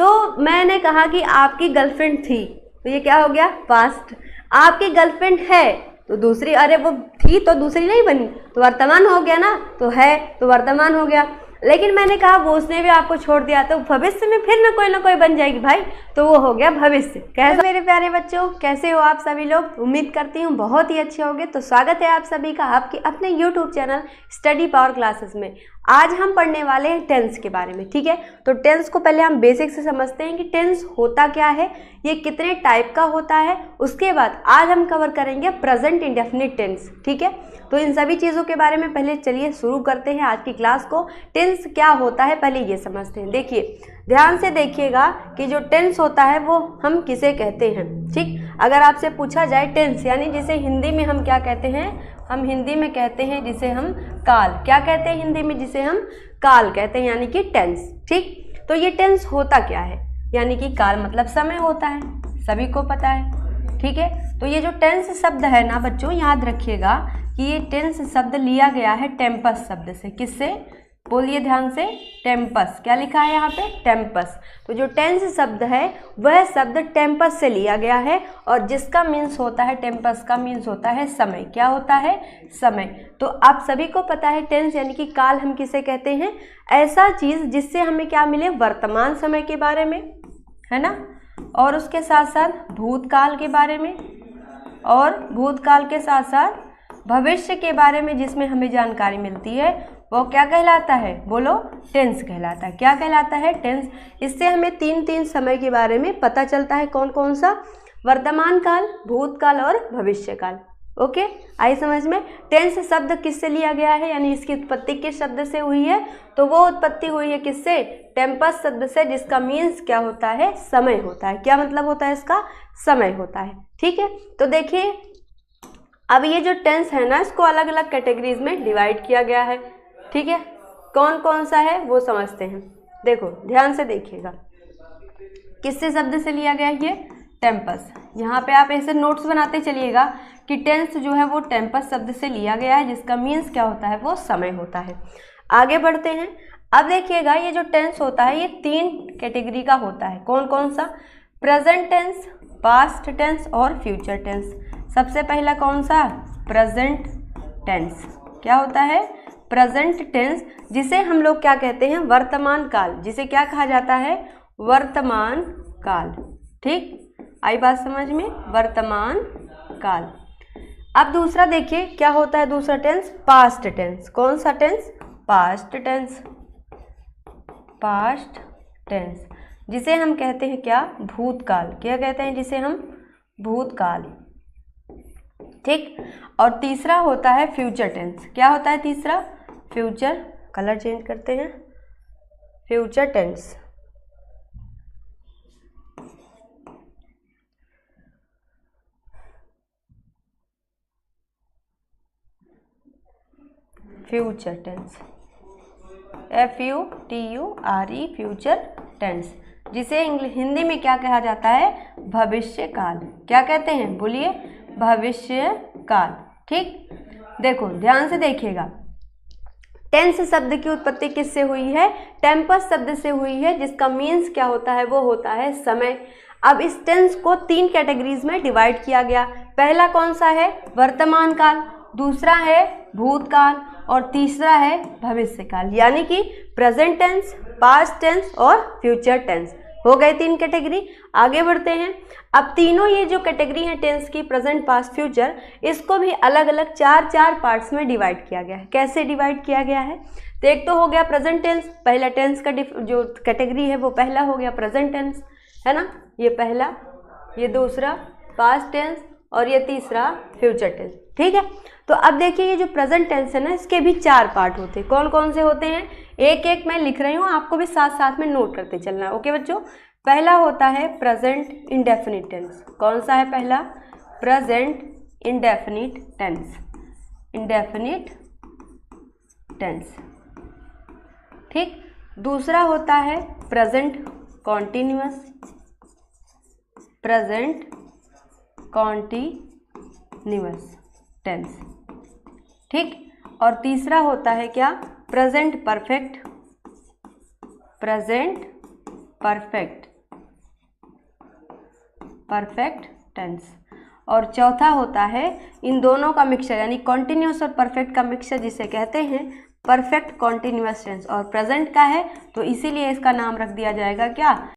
तो मैंने कहा कि आपकी गर्लफ्रेंड थी, तो ये क्या हो गया, पास्ट। आपकी गर्लफ्रेंड है तो दूसरी, अरे वो थी तो दूसरी नहीं बनी, तो वर्तमान हो गया ना, तो है तो वर्तमान हो गया। लेकिन मैंने कहा वो उसने भी आपको छोड़ दिया, तो भविष्य में फिर ना कोई बन जाएगी भाई, तो वो हो गया भविष्य। कैसे मेरे प्यारे बच्चों, कैसे हो आप सभी लोग? उम्मीद करती हूँ बहुत ही अच्छे होंगे। तो स्वागत है आप सभी का आपके अपने YouTube channel study power classes में। आज हम पढ़ने वाले हैं टेंस के बारे में, ठीक है। तो टेंस को पहले हम बेसिक से समझते हैं कि टेंस होता क्या है, ये कितने टाइप का होता है। उसके बाद आज हम कवर करेंगे प्रेजेंट इंडेफिनिट टेंस, ठीक है। तो इन सभी चीज़ों के बारे में पहले चलिए शुरू करते हैं आज की क्लास को। टेंस क्या होता है पहले ये समझते हैं। देखिए, ध्यान से देखिएगा कि जो टेंस होता है वो हम किसे कहते हैं, ठीक। अगर आपसे पूछा जाए टेंस यानी जिसे हिंदी में हम क्या कहते हैं, हम हिंदी में कहते हैं जिसे हम काल, क्या कहते हैं हिंदी में, जिसे हम काल कहते हैं, यानी कि टेंस, ठीक। तो ये टेंस होता क्या है, यानी कि काल मतलब समय होता है, सभी को पता है, ठीक है। तो ये जो टेंस शब्द है ना बच्चों, याद रखिएगा कि ये टेंस शब्द लिया गया है टेम्पस शब्द से। किससे, बोलिए ध्यान से, टेम्पस। क्या लिखा है यहाँ पे, टेम्पस। तो जो टेंस शब्द है वह शब्द टेम्पस से लिया गया है, और जिसका मीन्स होता है, टेम्पस का मीन्स होता है समय। क्या होता है, समय। तो आप सभी को पता है टेंस यानी कि काल हम किसे कहते हैं, ऐसा चीज़ जिससे हमें क्या मिले, वर्तमान समय के बारे में, है ना, और उसके साथ साथ भूतकाल के बारे में, और भूतकाल के साथ साथ भविष्य के बारे में जिसमें हमें जानकारी मिलती है, वो क्या कहलाता है, बोलो, टेंस कहलाता है। क्या कहलाता है, टेंस। इससे हमें तीन समय के बारे में पता चलता है। कौन कौन सा, वर्तमान काल, भूतकाल और भविष्य काल। ओके, आई समझ में। टेंस शब्द किससे लिया गया है, यानी इसकी उत्पत्ति किस शब्द से हुई है, तो वो उत्पत्ति हुई है किससे, टेम्पस शब्द से, जिसका मीन्स क्या होता है, समय होता है। क्या मतलब होता है इसका, समय होता है, ठीक है। तो देखिए, अब ये जो टेंस है ना, इसको अलग अलग कैटेगरीज में डिवाइड किया गया है, ठीक है। कौन कौन सा है वो समझते हैं। देखो ध्यान से देखिएगा, किससे शब्द से लिया गया है, ये टेम्पस। यहाँ पे आप ऐसे नोट्स बनाते चलिएगा कि टेंस जो है वो टेम्पस शब्द से लिया गया है, जिसका मीन्स क्या होता है, वो समय होता है। आगे बढ़ते हैं। अब देखिएगा, ये जो टेंस होता है ये 3 कैटेगरी का होता है। कौन कौन सा, प्रेजेंट टेंस, पास्ट टेंस और फ्यूचर टेंस। सबसे पहला कौन सा, प्रेजेंट टेंस। क्या होता है, प्रेजेंट टेंस, जिसे हम लोग क्या कहते हैं, वर्तमान काल। जिसे क्या कहा जाता है, वर्तमान काल, ठीक। आई बात समझ में, वर्तमान काल। अब दूसरा देखिए क्या होता है, दूसरा टेंस पास्ट टेंस। कौन सा tense, past tense. Past tense जिसे हम कहते हैं क्या, भूतकाल। क्या कहते हैं जिसे हम, भूतकाल, ठीक। और तीसरा होता है फ्यूचर टेंस। क्या होता है तीसरा, फ्यूचर, कलर चेंज करते हैं, future tense. Future tense, FUTURE, future tense, जिसे हिंदी में क्या कहा जाता है, भविष्य काल। क्या कहते हैं, बोलिए, भविष्य काल, ठीक। देखो ध्यान से देखिएगा, टेंस शब्द की उत्पत्ति किससे हुई है, टेम्पस शब्द से हुई है, जिसका मीन्स क्या होता है, वो होता है समय। अब इस टेंस को 3 कैटेगरीज में डिवाइड किया गया। पहला कौन सा है, वर्तमान काल, दूसरा है भूतकाल, और तीसरा है भविष्य काल, यानी कि प्रेजेंट टेंस, पास्ट टेंस और फ्यूचर टेंस। हो गए 3 कैटेगरी। आगे बढ़ते हैं। अब तीनों ये जो कैटेगरी है टेंस की, प्रेजेंट, पास्ट, फ्यूचर, इसको भी अलग अलग 4 पार्ट्स में डिवाइड किया गया है। कैसे डिवाइड किया गया है, तो एक तो हो गया प्रेजेंट टेंस, पहला टेंस का जो कैटेगरी है वो पहला हो गया प्रेजेंट टेंस, है ना, ये पहला, ये दूसरा पास्ट टेंस, और ये तीसरा फ्यूचर टेंस, ठीक है। तो अब देखिए, ये जो प्रेजेंट टेंस है ना, इसके भी 4 पार्ट होते हैं। कौन कौन से होते हैं, एक एक मैं लिख रही हूँ, आपको भी साथ साथ में नोट करते चलना है। ओके बच्चों, पहला होता है प्रेजेंट इंडेफिनिट टेंस। कौन सा है पहला, present indefinite tense, indefinite tense, ठीक। दूसरा होता है present continuous, present continuous tense, ठीक। और तीसरा होता है क्या, present perfect, present perfect tense. और चौथा होता है इन दोनों का मिक्सचर, यानी कॉन्टिन्यूस और परफेक्ट का मिक्सचर जिसे कहते हैं परफेक्ट कॉन्टिन्यूअस टेंस, और प्रेजेंट का है तो इसीलिए इसका नाम रख दिया जाएगा क्या,